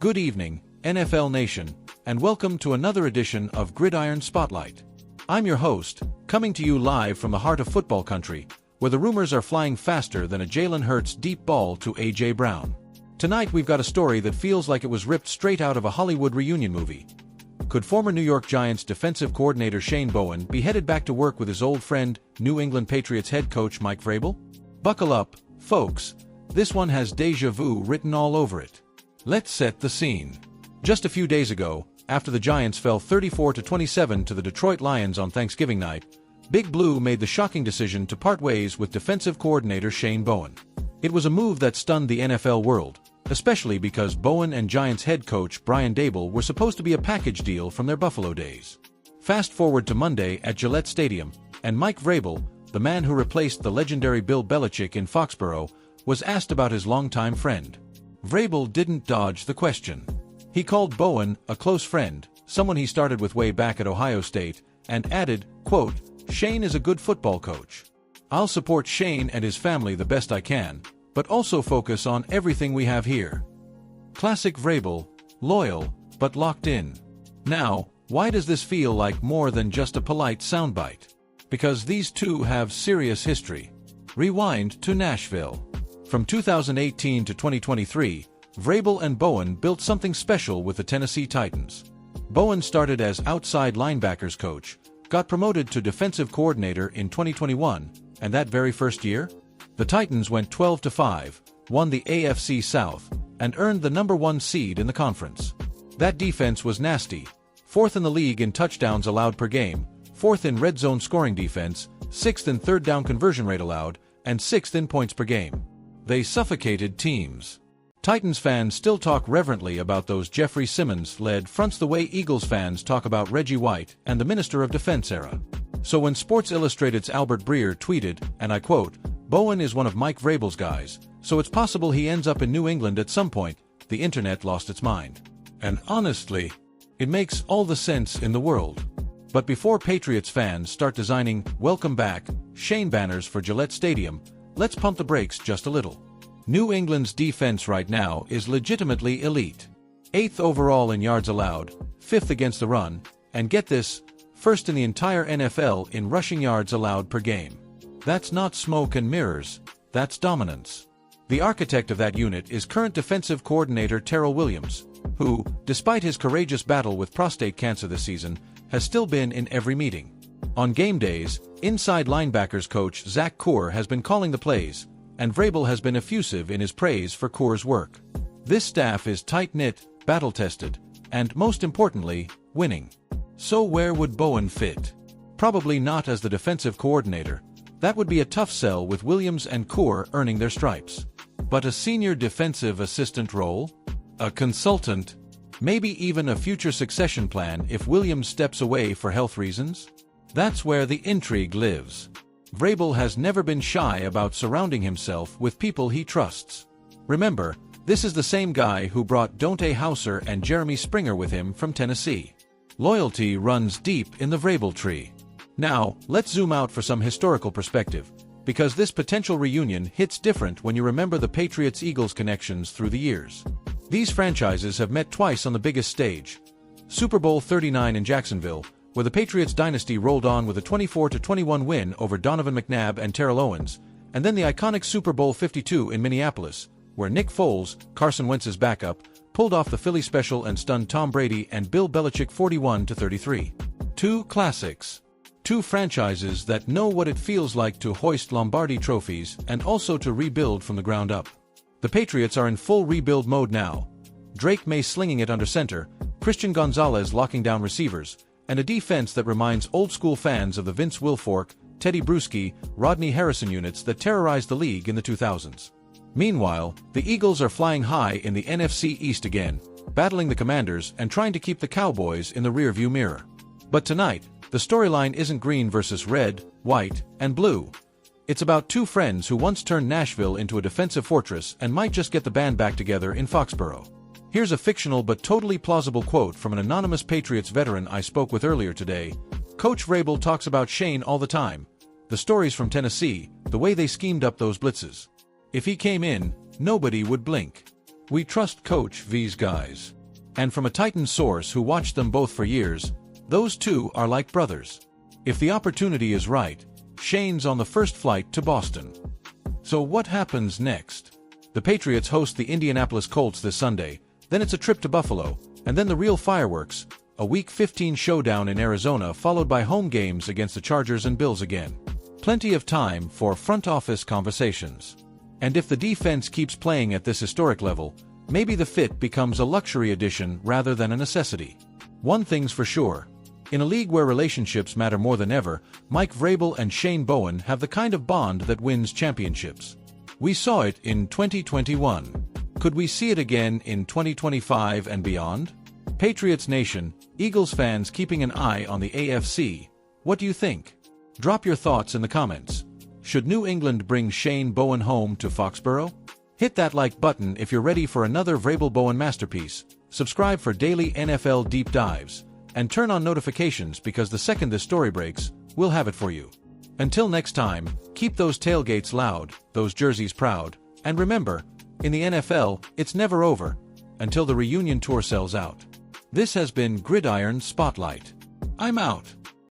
Good evening, NFL Nation, and welcome to another edition of Gridiron Spotlight. I'm your host, coming to you live from the heart of football country, where the rumors are flying faster than a Jalen Hurts deep ball to A.J. Brown. Tonight we've got a story that feels like it was ripped straight out of a Hollywood reunion movie. Could former New York Giants defensive coordinator Shane Bowen be headed back to work with his old friend, New England Patriots head coach Mike Vrabel? Buckle up, folks. This one has déjà vu written all over it. Let's set the scene. Just a few days ago, after the Giants fell 34-27 to the Detroit Lions on Thanksgiving night, Big Blue made the shocking decision to part ways with defensive coordinator Shane Bowen. It was a move that stunned the NFL world, especially because Bowen and Giants head coach Brian Daboll were supposed to be a package deal from their Buffalo days. Fast forward to Monday at Gillette Stadium, and Mike Vrabel, the man who replaced the legendary Bill Belichick in Foxborough, was asked about his longtime friend. Vrabel didn't dodge the question. He called Bowen a close friend, someone he started with way back at Ohio State, and added, quote, "Shane is a good football coach. I'll support Shane and his family the best I can, but also focus on everything we have here." Classic Vrabel, loyal, but locked in. Now, why does this feel like more than just a polite soundbite? Because these two have serious history. Rewind to Nashville. From 2018 to 2023, Vrabel and Bowen built something special with the Tennessee Titans. Bowen started as outside linebackers coach, got promoted to defensive coordinator in 2021, and that very first year, the Titans went 12-5, won the AFC South, and earned the #1 seed in the conference. That defense was nasty, 4th in the league in touchdowns allowed per game, 4th in red zone scoring defense, 6th in third down conversion rate allowed, and 6th in points per game. They suffocated teams. Titans fans still talk reverently about those Jeffrey Simmons-led fronts the way Eagles fans talk about Reggie White and the Minister of Defense era. So when Sports Illustrated's Albert Breer tweeted, and I quote, "Bowen is one of Mike Vrabel's guys, so it's possible he ends up in New England at some point," the internet lost its mind. And honestly, it makes all the sense in the world. But before Patriots fans start designing "Welcome Back" Shane banners for Gillette Stadium, let's pump the brakes just a little. New England's defense right now is legitimately elite. 8th overall in yards allowed, 5th against the run, and get this, 1st in the entire NFL in rushing yards allowed per game. That's not smoke and mirrors, that's dominance. The architect of that unit is current defensive coordinator Terrell Williams, who, despite his courageous battle with prostate cancer this season, has still been in every meeting. On game days, inside linebackers coach Zach Coor has been calling the plays, and Vrabel has been effusive in his praise for Coor's work. This staff is tight-knit, battle-tested, and most importantly, winning. So where would Bowen fit? Probably not as the defensive coordinator. That would be a tough sell with Williams and Coor earning their stripes. But a senior defensive assistant role? A consultant? Maybe even a future succession plan if Williams steps away for health reasons? That's where the intrigue lives. Vrabel has never been shy about surrounding himself with people he trusts. Remember, this is the same guy who brought Dante Hauser and Jeremy Springer with him from Tennessee. Loyalty runs deep in the Vrabel tree. Now, let's zoom out for some historical perspective, because this potential reunion hits different when you remember the Patriots-Eagles connections through the years. These franchises have met twice on the biggest stage. Super Bowl 39 in Jacksonville, where the Patriots dynasty rolled on with a 24-21 win over Donovan McNabb and Terrell Owens, and then the iconic Super Bowl 52 in Minneapolis, where Nick Foles, Carson Wentz's backup, pulled off the Philly special and stunned Tom Brady and Bill Belichick 41-33. Two classics. Two franchises that know what it feels like to hoist Lombardi trophies and also to rebuild from the ground up. The Patriots are in full rebuild mode now. Drake Maye slinging it under center, Christian Gonzalez locking down receivers, and a defense that reminds old-school fans of the Vince Wilfork, Teddy Bruschi, Rodney Harrison units that terrorized the league in the 2000s. Meanwhile, the Eagles are flying high in the NFC East again, battling the Commanders and trying to keep the Cowboys in the rearview mirror. But tonight, the storyline isn't green versus red, white, and blue. It's about two friends who once turned Nashville into a defensive fortress and might just get the band back together in Foxborough. Here's a fictional but totally plausible quote from an anonymous Patriots veteran I spoke with earlier today. "Coach Vrabel talks about Shane all the time. The stories from Tennessee, the way they schemed up those blitzes. If he came in, nobody would blink. We trust Coach V's guys. And from a Titan source who watched them both for years, those two are like brothers. If the opportunity is right, Shane's on the first flight to Boston. So what happens next? The Patriots host the Indianapolis Colts this Sunday, then it's a trip to Buffalo, and then the real fireworks, a Week 15 showdown in Arizona followed by home games against the Chargers and Bills again. Plenty of time for front office conversations. And if the defense keeps playing at this historic level, maybe the fit becomes a luxury addition rather than a necessity. One thing's for sure. In a league where relationships matter more than ever, Mike Vrabel and Shane Bowen have the kind of bond that wins championships. We saw it in 2021. Could we see it again in 2025 and beyond? Patriots Nation, Eagles fans keeping an eye on the AFC, what do you think? Drop your thoughts in the comments. Should New England bring Shane Bowen home to Foxborough? Hit that like button if you're ready for another Vrabel-Bowen masterpiece, subscribe for daily NFL deep dives, and turn on notifications because the second this story breaks, we'll have it for you. Until next time, keep those tailgates loud, those jerseys proud, and remember, in the NFL, it's never over, until the reunion tour sells out. This has been Gridiron Spotlight. I'm out.